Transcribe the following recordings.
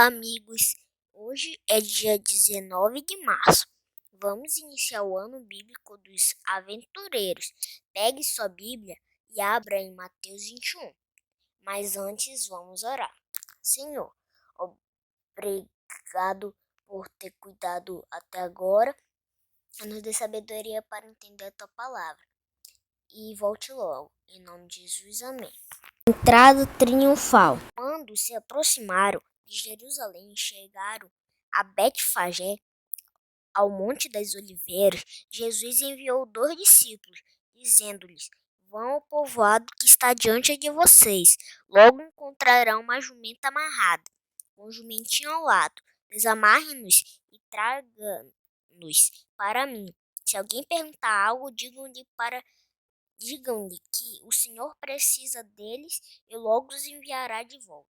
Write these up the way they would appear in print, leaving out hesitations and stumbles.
amigos! Hoje é dia 19 de março. Vamos iniciar o ano bíblico dos aventureiros. Pegue sua Bíblia e abra em Mateus 21. Mas antes vamos orar. Senhor, obrigado por ter cuidado até agora. Nos dê sabedoria para entender a tua palavra. E volte logo. Em nome de Jesus, amém. Entrada triunfal. Quando se aproximaram de Jerusalém e chegaram a Betfagé, ao Monte das Oliveiras, Jesus enviou 2 discípulos, dizendo-lhes: Vão ao povoado que está diante de vocês. Logo encontrarão uma jumenta amarrada, com um jumentinho ao lado. Desamarre-nos e traga-nos para mim. Se alguém perguntar algo, digam-lhe que o Senhor precisa deles e logo os enviará de volta.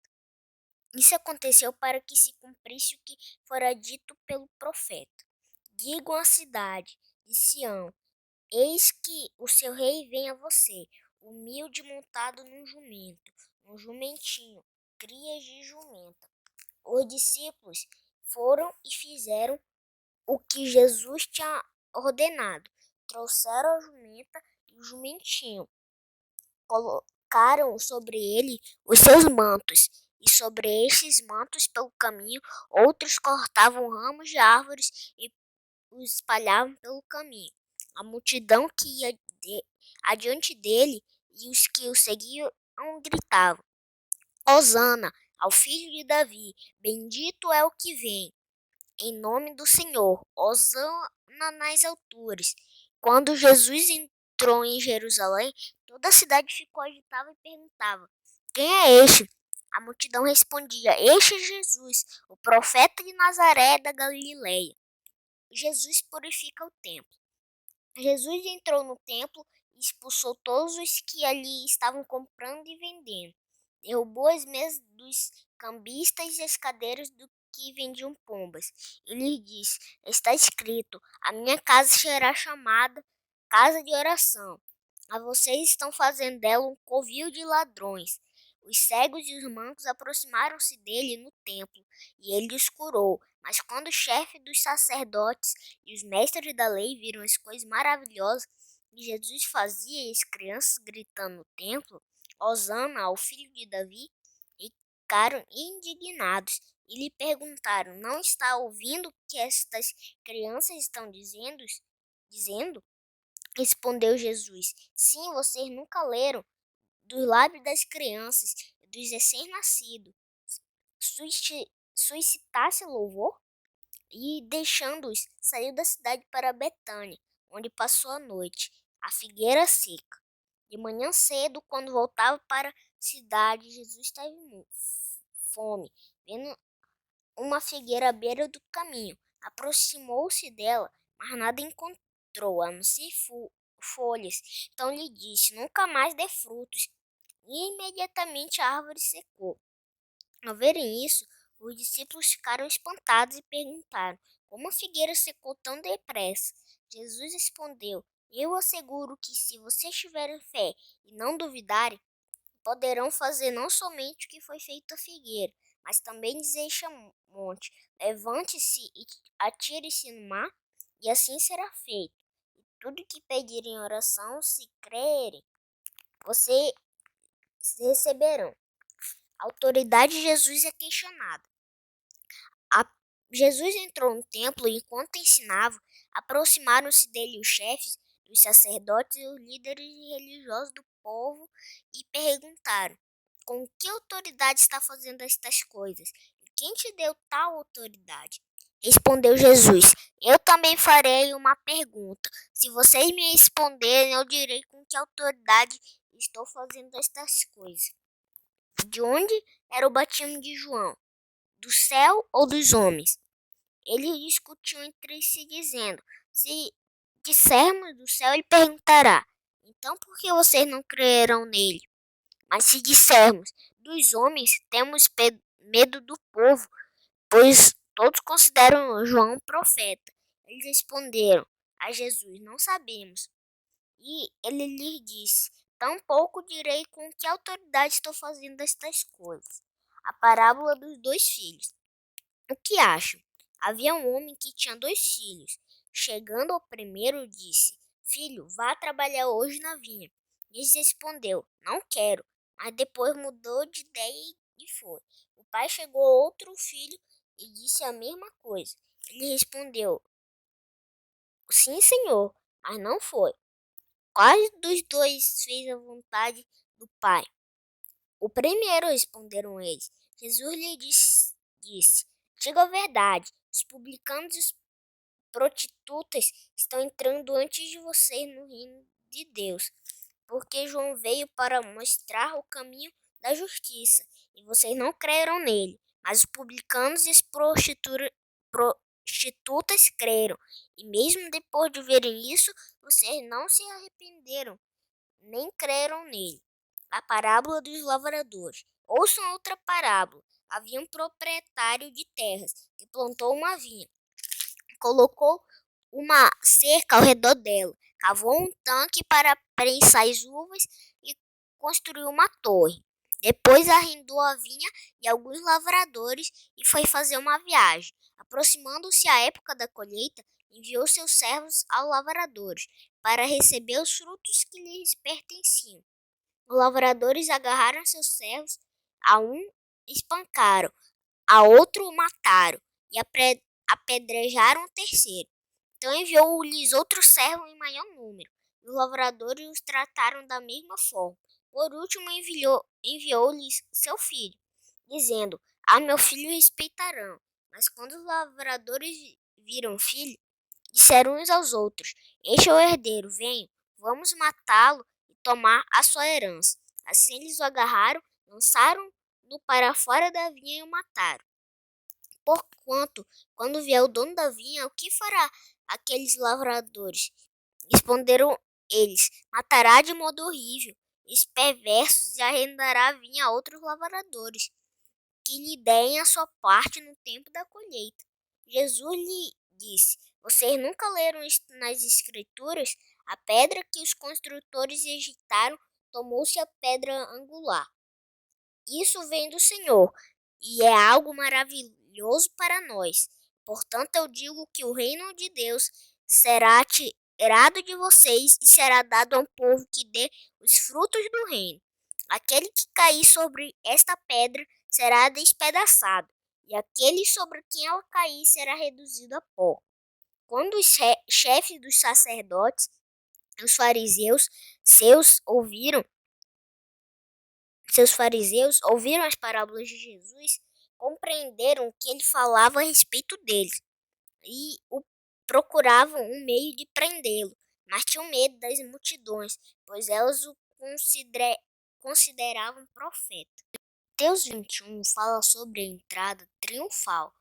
Isso aconteceu para que se cumprisse o que fora dito pelo profeta. Digam à cidade de Sião: Eis que o seu rei vem a você, humilde montado num jumentinho, crias de jumenta. Os discípulos foram e fizeram o que Jesus tinha ordenado. Trouxeram a jumenta e o jumentinho. Colocaram sobre ele os seus mantos, e sobre estes mantos pelo caminho outros cortavam ramos de árvores e os espalhavam pelo caminho. A multidão que ia adiante dele e os que o seguiam gritavam: Hosana ao filho de Davi, bendito é o que vem em nome do Senhor, hosana nas alturas. Quando Jesus entrou em Jerusalém, toda a cidade ficou agitada e perguntava: Quem é este? A multidão respondia: Este é Jesus, o profeta de Nazaré da Galileia. Jesus purifica o templo. Jesus entrou no templo e expulsou todos os que ali estavam comprando e vendendo. Derrubou as mesas dos cambistas e as cadeiras do que vendiam pombas. E lhes disse: Está escrito, a minha casa será chamada casa de oração. Mas vocês estão fazendo dela um covil de ladrões. Os cegos e os mancos aproximaram-se dele no templo, e ele os curou. Mas quando o chefe dos sacerdotes e os mestres da lei viram as coisas maravilhosas que Jesus fazia e as crianças gritando no templo, Hosana ao filho de Davi, ficaram indignados e lhe perguntaram: Não está ouvindo o que estas crianças estão dizendo? Respondeu Jesus: Sim, vocês nunca leram dos lábios das crianças e dos recém-nascidos suscitasse louvor? E, deixando-os, saiu da cidade para Betânia, onde passou a noite, à figueira seca. De manhã cedo, quando voltava para a cidade, Jesus teve fome. Vendo uma figueira à beira do caminho, aproximou-se dela, mas nada encontrou, a não ser folhas. Então lhe disse: Nunca mais dê frutos. E imediatamente a árvore secou. Ao verem isso, os discípulos ficaram espantados e perguntaram: Como a figueira secou tão depressa? Jesus respondeu: Eu asseguro que, se vocês tiverem fé e não duvidarem, poderão fazer não somente o que foi feito à figueira, mas também dizer a este monte: Levante-se e atire-se no mar, e assim será feito. E tudo que pedirem em oração, se crerem, vocês receberão. A autoridade de Jesus é questionada. Jesus entrou no templo e, enquanto ensinava, aproximaram-se dele os chefes dos sacerdotes e os líderes religiosos do povo e perguntaram: Com que autoridade está fazendo estas coisas? E quem te deu tal autoridade? Respondeu Jesus: Eu também farei uma pergunta. Se vocês me responderem, eu direi com que autoridade estou fazendo estas coisas. De onde era o batismo de João? Do céu ou dos homens? Eles discutiam entre si, dizendo: Se dissermos do céu, ele perguntará: Então por que vocês não creram nele? Mas se dissermos dos homens, temos medo do povo, pois todos consideram João um profeta. Eles responderam a Jesus: Não sabemos. E ele lhes disse: Tampouco direi com que autoridade estou fazendo estas coisas. A parábola dos 2 filhos. O que acham? Havia um homem que tinha 2 filhos. Chegando ao primeiro, disse: Filho, vá trabalhar hoje na vinha. Ele respondeu: Não quero. Mas depois mudou de ideia e foi. O pai chegou ao outro filho e disse a mesma coisa. Ele respondeu: Sim, senhor, mas não foi. Qual dos dois fez a vontade do pai? O primeiro, responderam eles. Jesus lhe disse: Diga a verdade, os publicanos e os prostitutas estão entrando antes de vocês no reino de Deus, porque João veio para mostrar o caminho da justiça, e vocês não creram nele, mas os publicanos e as prostitutas creram, e mesmo depois de verem isso, vocês não se arrependeram, nem creram nele. A parábola dos lavradores. Ouçam outra parábola. Havia um proprietário de terras que plantou uma vinha, colocou uma cerca ao redor dela, cavou um tanque para prensar as uvas e construiu uma torre. Depois arrendou a vinha e alguns lavradores e foi fazer uma viagem. Aproximando-se a época da colheita, enviou seus servos aos lavradores para receber os frutos que lhes pertenciam. Os lavradores agarraram seus servos, a um espancaram, a outro mataram e apedrejaram o terceiro. Então enviou-lhes outro servo em maior número. Os lavradores os trataram da mesma forma. Por último, enviou-lhes seu filho, dizendo: A meu filho respeitarão. Mas quando os lavradores viram o filho, disseram uns aos outros: Este é o herdeiro, venham, vamos matá-lo e tomar a sua herança. Assim eles o agarraram, lançaram-no para fora da vinha e o mataram. Porquanto, quando vier o dono da vinha, o que fará aqueles lavradores? Responderam eles: Matará de modo horrível os perversos e arrendará a vinha a outros lavradores, que lhe deem a sua parte no tempo da colheita. Jesus lhe disse: Vocês nunca leram isto nas Escrituras? A pedra que os construtores rejeitaram tornou-se a pedra angular. Isso vem do Senhor, e é algo maravilhoso para nós. Portanto, eu digo que o reino de Deus será tirado de vocês e será dado a um povo que dê os frutos do reino. Aquele que cair sobre esta pedra será despedaçado, e aquele sobre quem ela cair será reduzido a pó. Quando os chefes dos sacerdotes, os fariseus, seus fariseus ouviram as parábolas de Jesus, compreenderam que ele falava a respeito deles e o procuravam um meio de prendê-lo, mas tinham medo das multidões, pois elas o consideravam profeta. Mateus 21 fala sobre a entrada triunfal,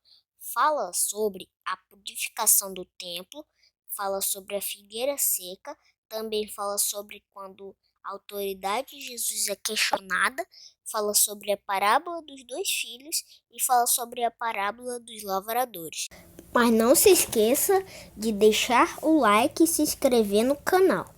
fala sobre a purificação do templo, fala sobre a figueira seca, também fala sobre quando a autoridade de Jesus é questionada, fala sobre a parábola dos 2 filhos e fala sobre a parábola dos lavradores. Mas não se esqueça de deixar o like e se inscrever no canal.